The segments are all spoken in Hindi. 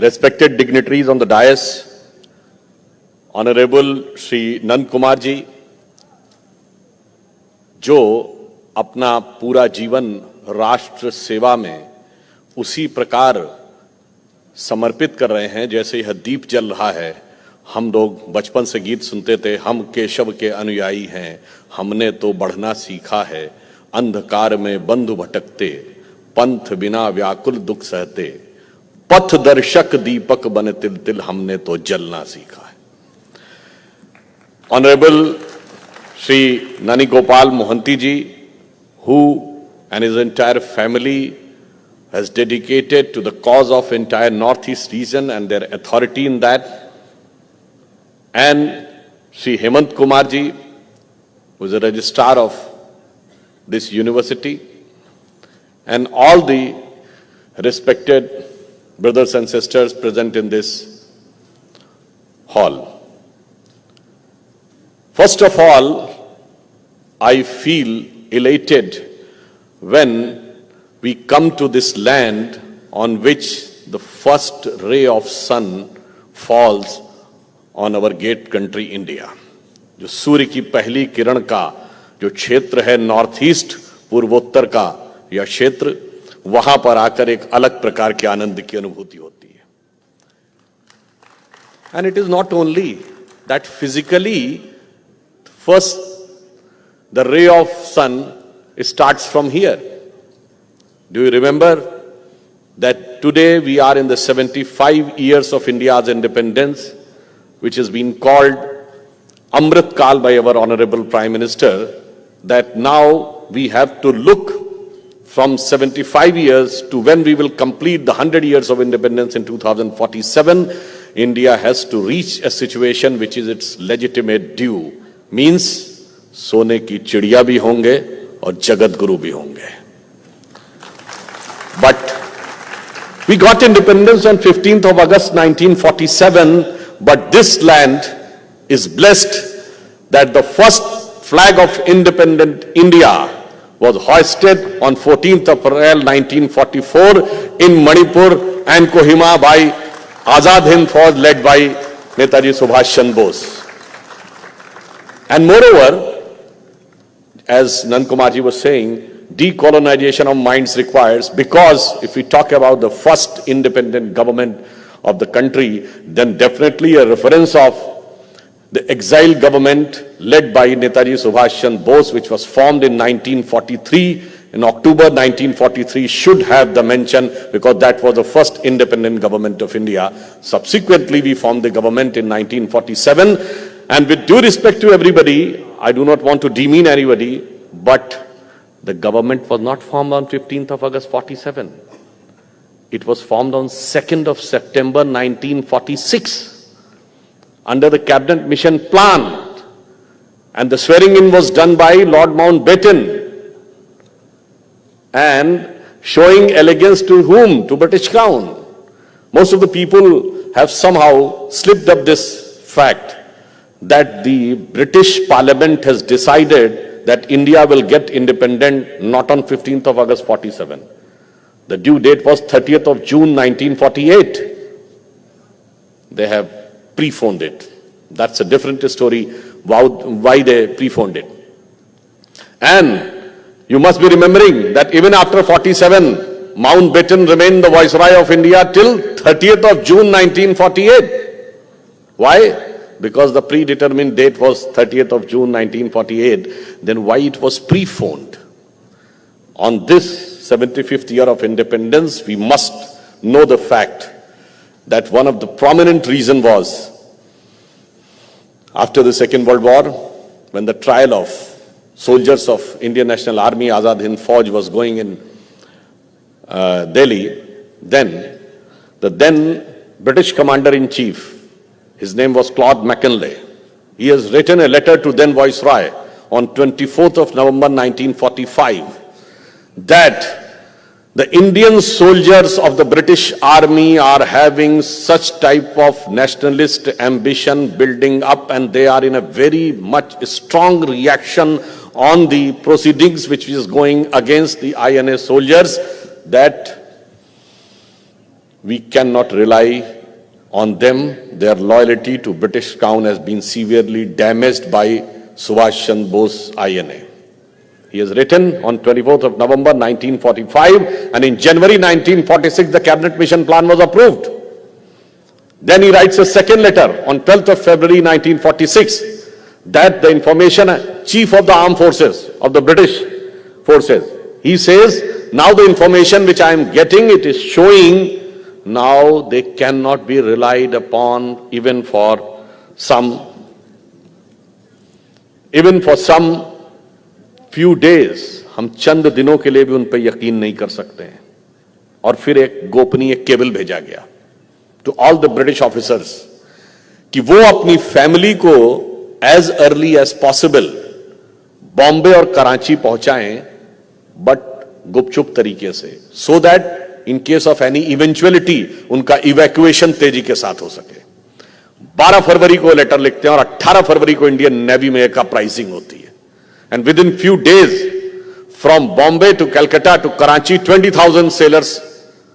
respected dignitaries on the dais, Honorable Shri Nand Kumar ji, जो अपना पूरा जीवन राष्ट्र सेवा में उसी प्रकार समर्पित कर रहे हैं जैसे यह दीप जल रहा है। हम लोग बचपन से गीत सुनते थे, हम केशव के अनुयायी हैं, हमने तो बढ़ना सीखा है, अंधकार में बंधु भटकते, पंथ बिना व्याकुल दुख सहते, पथ दर्शक दीपक बने तिल तिल, हमने तो जलना सीखा है। Honourable Shri Nani Gopal Mohanty ji, who and his entire family has dedicated to the cause of entire Northeast region and their authority in that, and Shri Hemant Kumar ji, who is a registrar of this university, and all the respected brothers and sisters present in this hall. First of all, I feel elated when we come to this land on which the first ray of sun falls on our great country India. जो सूर्य की पहली किरण का जो क्षेत्र है नॉर्थ ईस्ट पूर्वोत्तर का यह क्षेत्र, वहां पर आकर एक अलग प्रकार के आनंद की अनुभूति होती है. And it is not only that physically, first the ray of sun starts from here. Do you remember that today we are in the 75 years of India's independence, which has been called Amrit Kal by our Honorable Prime Minister, that now we have to look from 75 years to when we will complete the 100 years of independence in 2047. India has to reach a situation which is its legitimate due. Means सोने की चिड़िया भी होंगे और जगत गुरु भी होंगे. But we got independence on 15th of August 1947, but this land is blessed that the first flag of independent India was hoisted on 14th of April 1944 in Manipur and Kohima by Azad Hind Fauj led by Netaji Subhash Chandra Bose. And moreover, as Nand Kumar ji was saying, decolonization of minds requires, because if we talk about the first independent government of the country, then definitely a reference of the exiled government led by Netaji Subhash Chandra Bose, which was formed in 1943, in October 1943, should have the mention, because that was the first independent government of India. Subsequently, we formed the government in 1947. And with due respect to everybody, I do not want to demean anybody, but the government was not formed on 15th of August 47. It was formed on 2nd of September 1946 under the Cabinet Mission Plan. And the swearing in was done by Lord Mountbatten. And showing allegiance to whom? To British Crown. Most of the people have somehow slipped up this fact, that the British Parliament has decided that India will get independent not on 15th of August 47. The due date was 30th of June 1948. They have preponed it. That's a different story, why they preponed it. And you must be remembering that even after 47, Mountbatten remained the Viceroy of India till 30th of June 1948. Why? Because the predetermined date was 30th of June 1948, then why it was preponed? On this 75th year of independence, we must know the fact that one of the prominent reasons was, after the Second World War, when the trial of soldiers of Indian National Army, Azad Hind Fauj, was going in Delhi, then the then British Commander-in-Chief, his name was Claude McKinley. He has written a letter to then Viceroy on 24th of November 1945 that the Indian soldiers of the British Army are having such type of nationalist ambition building up, and they are in a very much strong reaction on the proceedings which is going against the INA soldiers, that We cannot rely on them. Their loyalty to British Crown has been severely damaged by Subhash Chandra Bose INA. He has written on 24th of November 1945, and in January 1946 the cabinet mission plan was approved. Then he writes a second letter on 12th of February 1946 that the information chief of the armed forces of the British forces, he says, now the information which I am getting, it is showing now they cannot be relied upon even for some few days. हम चंद दिनों के लिए भी उन पर यकीन नहीं कर सकते हैं. और फिर एक गोपनीय केबल भेजा गया to all the British officers कि वो अपनी फैमिली को as early as possible Bombay और कराची पहुंचाएं, बट गुपचुप तरीके से, so that in case of any eventuality उनका इवैक्यूएशन तेजी के साथ हो सके. 12 फरवरी को लेटर लिखते हैं और 18 फरवरी को इंडियन नेवी में एक अपराइजिंग होती है. And within few days from Bombay to Calcutta to Karachi 20,000 sailors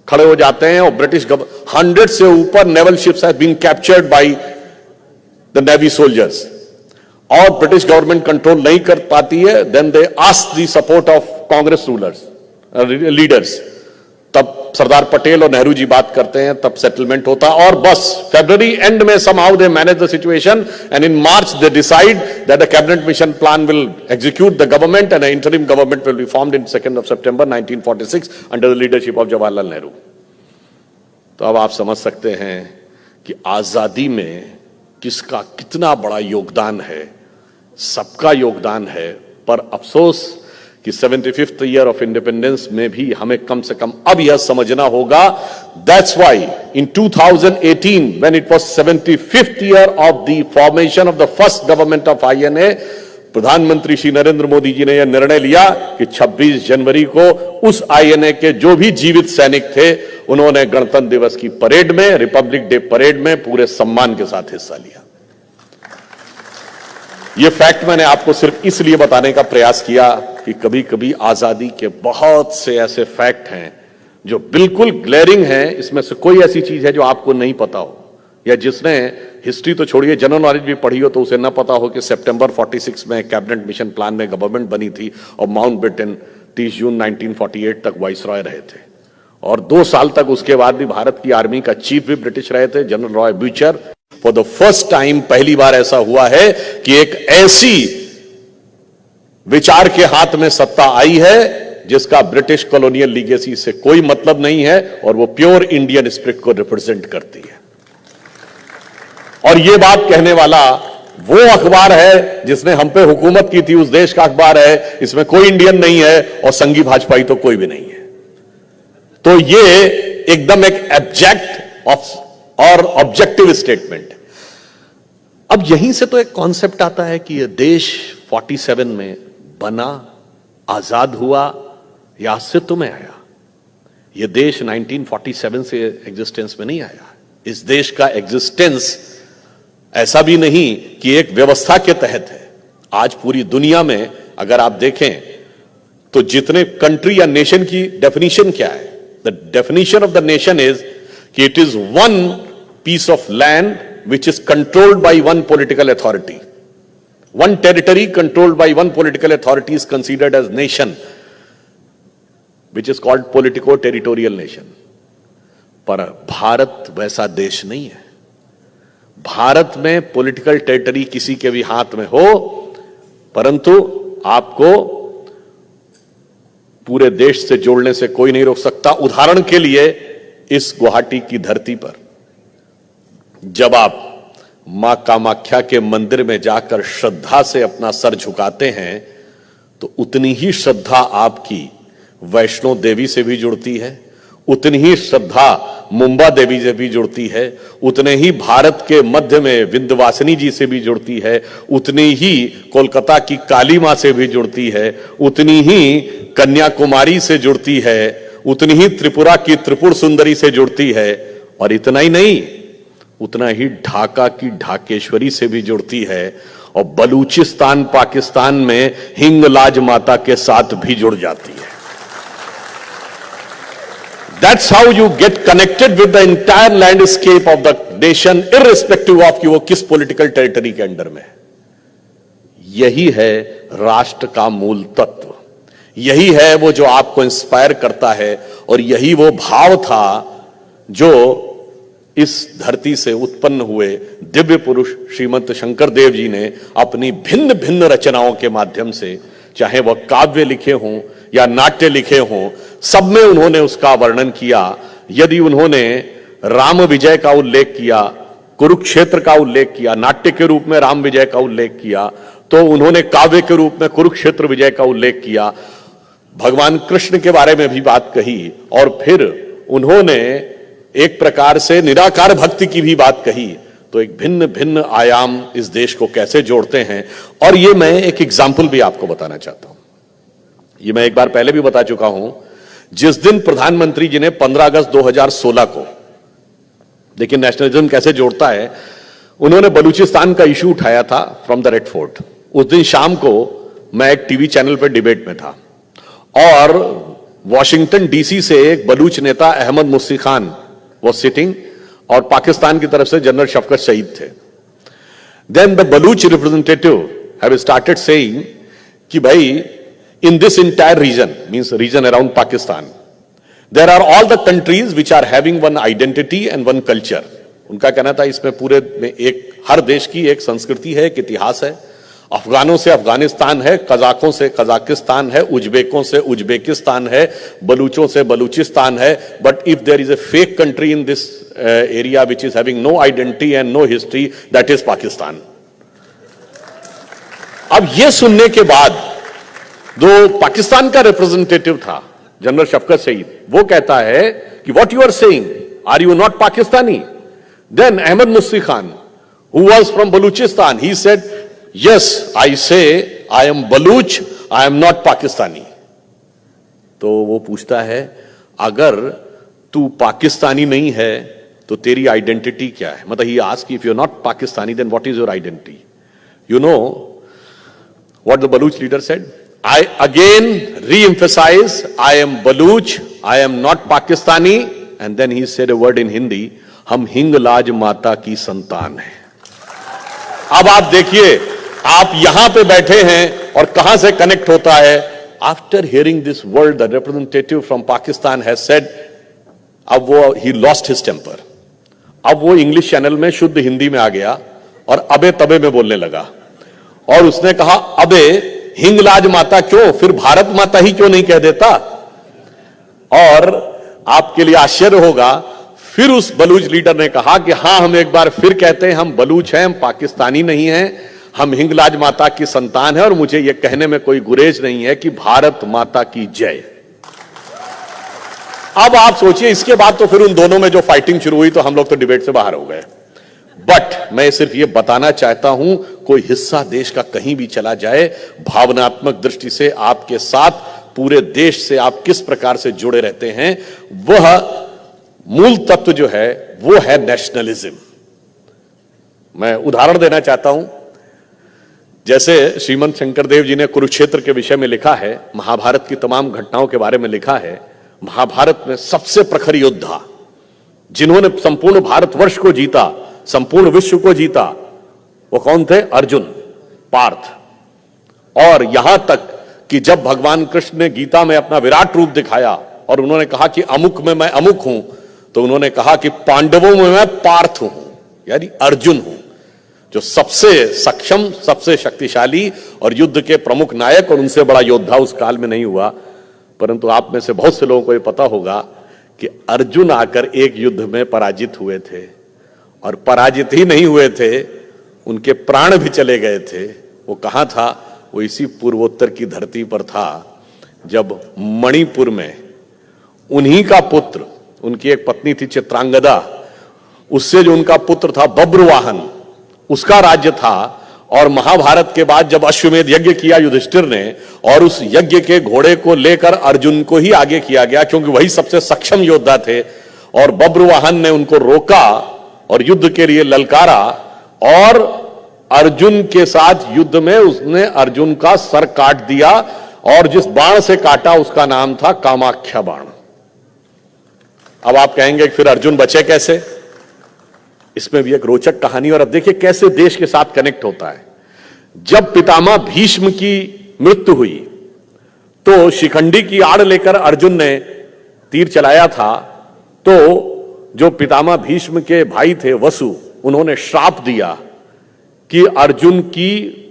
खड़े हो जाते हैं और ब्रिटिश 100 से ऊपर naval ships have been captured by the navy soldiers. और ब्रिटिश गवर्नमेंट कंट्रोल नहीं कर पाती है. Then they ask the support of Congress leaders. तब सरदार पटेल और नेहरू जी बात करते हैं, तब सेटलमेंट होता है. और बस फरवरी एंड में somehow they manage the situation, and in March they decide that the cabinet mission plan will execute the government and an interim government will be formed in 2nd of September 1946 under the leadership of Jawaharlal Nehru. तो अब आप समझ सकते हैं कि आजादी में किसका कितना बड़ा योगदान है. सबका योगदान है, पर अफसोस कि 75th ईयर ऑफ इंडिपेंडेंस में भी हमें कम से कम अब यह समझना होगा. That's why in 2018 when it was 75th year of the formation of the first government of INA, प्रधानमंत्री श्री नरेंद्र मोदी जी ने यह निर्णय लिया कि 26 जनवरी को उस आईएनए के जो भी जीवित सैनिक थे उन्होंने गणतंत्र दिवस की परेड में, रिपब्लिक डे परेड में पूरे सम्मान के साथ हिस्सा लिया. यह फैक्ट मैंने आपको सिर्फ इसलिए बताने का प्रयास किया कि कभी कभी आजादी के बहुत से ऐसे फैक्ट हैं जो बिल्कुल ग्लेरिंग हैं. इसमें से कोई ऐसी चीज है जो आपको नहीं पता हो, या जिसने हिस्ट्री तो छोड़िए जनरल नॉलेज भी पढ़ी हो तो उसे ना पता हो कि सितंबर 46 में कैबिनेट मिशन प्लान में गवर्नमेंट बनी थी और माउंटबेटन 30 जून 1948 तक वाइसरॉय रहे थे. और 2 साल तक उसके बाद भी भारत की आर्मी का चीफ भी ब्रिटिश रहे थे, general Roy ब्यूचर. For the first time पहली बार ऐसा हुआ है कि एक ऐसी विचार के हाथ में सत्ता आई है जिसका ब्रिटिश कॉलोनियल लीगेसी से कोई मतलब नहीं है और वो प्योर इंडियन स्पिरिट को रिप्रेजेंट करती है. और ये बात कहने वाला वो अखबार है जिसने हम पे हुकूमत की थी, उस देश का अखबार है. इसमें कोई इंडियन नहीं है और संघी भाजपाई तो कोई भी नहीं है. तो ये एकदम एक एब्जेक्ट और ऑब्जेक्टिव स्टेटमेंट. अब यहीं से तो एक कॉन्सेप्ट आता है कि यह देश 47 में बना, आजाद हुआ या अस्तित्व में आया. यह देश 1947 से एग्जिस्टेंस में नहीं आया. इस देश का एग्जिस्टेंस ऐसा भी नहीं कि एक व्यवस्था के तहत है. आज पूरी दुनिया में अगर आप देखें तो जितने कंट्री या नेशन की डेफिनेशन क्या है, the definition of the nation is कि it is one piece of land which is controlled by one political authority. One territory controlled by one political authority is considered as nation, which is called politico-territorial nation. पर भारत वैसा देश नहीं है. भारत में पॉलिटिकल टेरिटरी किसी के भी हाथ में हो, परंतु आपको पूरे देश से जोड़ने से कोई नहीं रोक सकता. उदाहरण के लिए इस गुवाहाटी की धरती पर जब आप मां कामाख्या के मंदिर में जाकर श्रद्धा से अपना सर झुकाते हैं तो उतनी ही श्रद्धा आपकी वैष्णो देवी से भी जुड़ती है, उतनी ही श्रद्धा मुंबा देवी से भी जुड़ती है, उतने ही भारत के मध्य में विंध्यवासिनी जी से भी जुड़ती है, उतनी ही कोलकाता की काली मां से भी जुड़ती है, उतनी ही कन्याकुमारी से जुड़ती है, उतनी ही त्रिपुरा की त्रिपुर सुंदरी से जुड़ती है. और इतना ही नहीं, उतना ही ढाका की ढाकेश्वरी से भी जुड़ती है और बलूचिस्तान पाकिस्तान में हिंगलाज माता के साथ भी जुड़ जाती है. That's how you get connected with the entire landscape of the nation, irrespective of कि वो किस पॉलिटिकल टेरिटरी के अंडर में है। यही है राष्ट्र का मूल तत्व, यही है वो जो आपको इंस्पायर करता है, और यही वो भाव था जो इस धरती से उत्पन्न हुए दिव्य पुरुष श्रीमंत शंकर देव जी ने अपनी भिन्न भिन्न रचनाओं के माध्यम से, चाहे वह काव्य लिखे हों या नाट्य लिखे हों, सब में उन्होंने उसका वर्णन किया। यदि उन्होंने राम विजय का उल्लेख किया, कुरुक्षेत्र का उल्लेख किया, नाट्य के रूप में राम विजय का उल्लेख किया, तो उन्होंने काव्य के रूप में कुरुक्षेत्र विजय का उल्लेख किया, भगवान कृष्ण के बारे में भी बात कही, और फिर उन्होंने एक प्रकार से निराकार भक्ति की भी बात कही। तो एक भिन्न भिन्न आयाम इस देश को कैसे जोड़ते हैं। और ये मैं एक एग्जाम्पल भी आपको बताना चाहता हूं, ये मैं एक बार पहले भी बता चुका हूं। जिस दिन प्रधानमंत्री जी ने 15 अगस्त 2016 को, देखिए नेशनलिज्म कैसे जोड़ता है, उन्होंने बलूचिस्तान का इशू उठाया था फ्रॉम द रेड फोर्ट। उस दिन शाम को मैं एक टीवी चैनल पर डिबेट में था, और वॉशिंगटन डीसी से एक बलूच नेता अहमद मुस्सी खान was sitting, और पाकिस्तान की तरफ से जनरल शफकत शहीद थे। Then the Baluch representative have started saying कि भाई in this entire region, means region around Pakistan, there are all the countries which are having one identity and one culture। उनका कहना था इसमें पूरे में एक, हर देश की एक संस्कृति है, एक इतिहास है। अफगानों से अफगानिस्तान है, कजाकों से कजाकिस्तान है, उज्बेकों से उज्बेकिस्तान है, बलूचों से बलूचिस्तान है। But if there is a fake country in this area which is having no identity and no history, that is Pakistan. अब यह सुनने के बाद जो पाकिस्तान का रिप्रेजेंटेटिव था जनरल शफकत सईद, वो कहता है कि what you are saying, are you not Pakistani? Then Ahmad Mussi Khan, who was from Balochistan, he said yes, I say I am Baluch, I am not Pakistani। तो वो पूछता है अगर तू पाकिस्तानी नहीं है तो तेरी आइडेंटिटी क्या है? मतलब he ask if you are not Pakistani then what is your identity? You know what the Baloch leader said? I again re-emphasize, I am Baluch, I am not Pakistani, and then he said a word in Hindi, हम हिंगलाज माता की संतान हैं। अब आप देखिए, आप यहां पे बैठे हैं और कहां से कनेक्ट होता है। After hearing this word the representative from Pakistan has said, अब वो ही लॉस्ट हिज टेम्पर, अब वो इंग्लिश चैनल में शुद्ध हिंदी में आ गया और अबे तबे में बोलने लगा, और उसने कहा अबे हिंगलाज माता क्यों, फिर भारत माता ही क्यों नहीं कह देता? और आपके लिए आश्चर्य होगा, फिर उस बलूच लीडर ने कहा कि हां हम एक बार फिर कहते हैं, हम बलूच हैं, हम पाकिस्तानी नहीं हैं, हम हिंगलाज माता की संतान है, और मुझे यह कहने में कोई गुरेज नहीं है कि भारत माता की जय। अब आप सोचिए, इसके बाद तो फिर उन दोनों में जो फाइटिंग शुरू हुई तो हम लोग तो डिबेट से बाहर हो गए। बट मैं सिर्फ ये बताना चाहता हूं, कोई हिस्सा देश का कहीं भी चला जाए, भावनात्मक दृष्टि से आपके साथ पूरे देश से आप किस प्रकार से जुड़े रहते हैं, वह मूल तत्व जो है वो है नेशनलिज्म। मैं उदाहरण देना चाहता हूं, जैसे श्रीमंत शंकर देव जी ने कुरुक्षेत्र के विषय में लिखा है, महाभारत की तमाम घटनाओं के बारे में लिखा है। महाभारत में सबसे प्रखर योद्धा जिन्होंने संपूर्ण भारतवर्ष को जीता, संपूर्ण विश्व को जीता, वो कौन थे? अर्जुन, पार्थ। और यहां तक कि जब भगवान कृष्ण ने गीता में अपना विराट रूप दिखाया और उन्होंने कहा कि अमुक में मैं अमुक हूं, तो उन्होंने कहा कि पांडवों में मैं पार्थ हूं, यानी अर्जुन हूं, जो सबसे सक्षम, सबसे शक्तिशाली और युद्ध के प्रमुख नायक, और उनसे बड़ा योद्धा उस काल में नहीं हुआ। परंतु आप में से बहुत से लोगों को यह पता होगा कि अर्जुन आकर एक युद्ध में पराजित हुए थे, और पराजित ही नहीं हुए थे, उनके प्राण भी चले गए थे। वो कहां था? वो इसी पूर्वोत्तर की धरती पर था, जब मणिपुर में उन्हीं का पुत्र, उनकी एक पत्नी थी चित्रांगदा, उससे जो उनका पुत्र था बब्रुवाहन, उसका राज्य था। और महाभारत के बाद जब अश्वमेध यज्ञ किया युधिष्ठिर ने, और उस यज्ञ के घोड़े को लेकर अर्जुन को ही आगे किया गया, क्योंकि वही सबसे सक्षम योद्धा थे, और बब्रुवाहन ने उनको रोका और युद्ध के लिए ललकारा, और अर्जुन के साथ युद्ध में उसने अर्जुन का सर काट दिया, और जिस बाण से काटा उसका नाम था कामाख्या बाण। अब आप कहेंगे कि फिर अर्जुन बचे कैसे? इसमें भी एक रोचक कहानी, और अब देखिए कैसे देश के साथ कनेक्ट होता है। जब पितामह भीष्म की मृत्यु हुई तो शिखंडी की आड़ लेकर अर्जुन ने तीर चलाया था, तो जो पितामह भीष्म के भाई थे वसु, उन्होंने श्राप दिया कि अर्जुन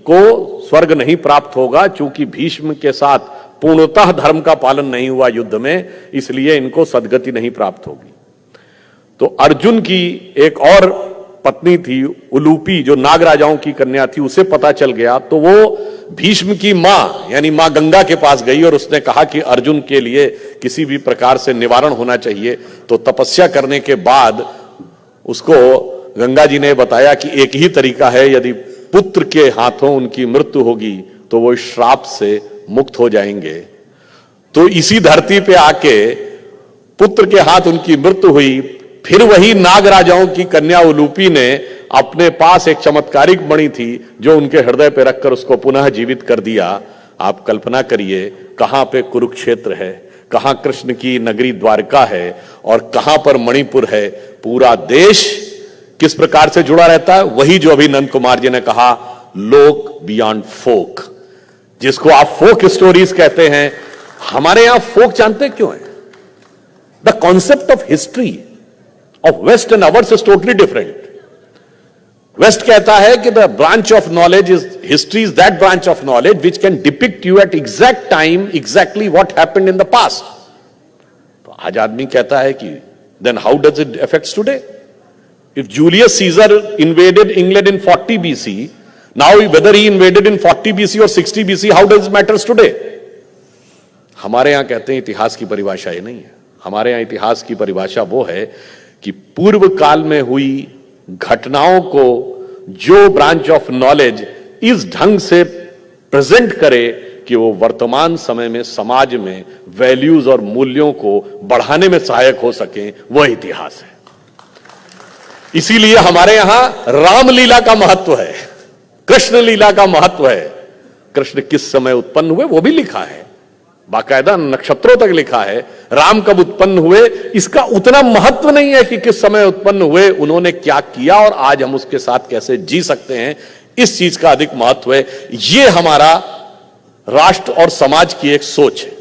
को स्वर्ग नहीं प्राप्त होगा, चूंकि भीष्म के साथ पूर्णतः धर्म का पालन नहीं हुआ युद्ध में, इसलिए इनको सद्गति नहीं प्राप्त होगी। तो अर्जुन की एक और पत्नी थी उलूपी, जो नाग राजाओं की कन्या थी, उसे पता चल गया, तो वो भीष्म की मां यानी मां गंगा के पास गई और उसने कहा कि अर्जुन के लिए किसी भी प्रकार से निवारण होना चाहिए। तो तपस्या करने के बाद उसको गंगा जी ने बताया कि एक ही तरीका है, यदि पुत्र के हाथों उनकी मृत्यु होगी तो वो श्राप से मुक्त हो जाएंगे। तो इसी धरती पे आके पुत्र के हाथ उनकी मृत्यु हुई, फिर वही नाग राजाओं की कन्या उलूपी ने अपने पास एक चमत्कारिक मणि थी जो उनके हृदय पे रखकर उसको पुनः जीवित कर दिया। आप कल्पना करिए कहां पे कुरुक्षेत्र है, कहां कृष्ण की नगरी द्वारका है और कहां पर मणिपुर है। पूरा देश किस प्रकार से जुड़ा रहता है? वही जो अभी नंद कुमार जी ने कहा, लोक बियॉन्ड फोक, जिसको आप फोक स्टोरीज कहते हैं। हमारे यहां फोक जानते क्यों है? The concept of history of West and ours is totally different. West कहता है कि the branch of knowledge is history is that branch of knowledge which can depict you at exact time exactly what happened in the past. तो आज आदमी कहता है कि then how does it affects today? If Julius Caesar invaded England in 40 BC, now whether he invaded in 40 BC or 60 BC, how does it matters today? हमारे यहां कहते हैं इतिहास की परिभाषा ये नहीं है। हमारे यहां इतिहास की परिभाषा वो है कि पूर्व काल में हुई घटनाओं को जो ब्रांच ऑफ नॉलेज इस ढंग से प्रेजेंट करे कि वो वर्तमान समय में समाज में वैल्यूज और मूल्यों को बढ़ाने में सहायक हो सके, वह इतिहास है। इसीलिए हमारे यहां रामलीला का महत्व है, कृष्ण लीला का महत्व है। कृष्ण किस समय उत्पन्न हुए वो भी लिखा है, बाकायदा नक्षत्रों तक लिखा है। राम कब उत्पन्न हुए इसका उतना महत्व नहीं है कि किस समय उत्पन्न हुए, उन्होंने क्या किया और आज हम उसके साथ कैसे जी सकते हैं, इस चीज का अधिक महत्व है। यह हमारा राष्ट्र और समाज की एक सोच है।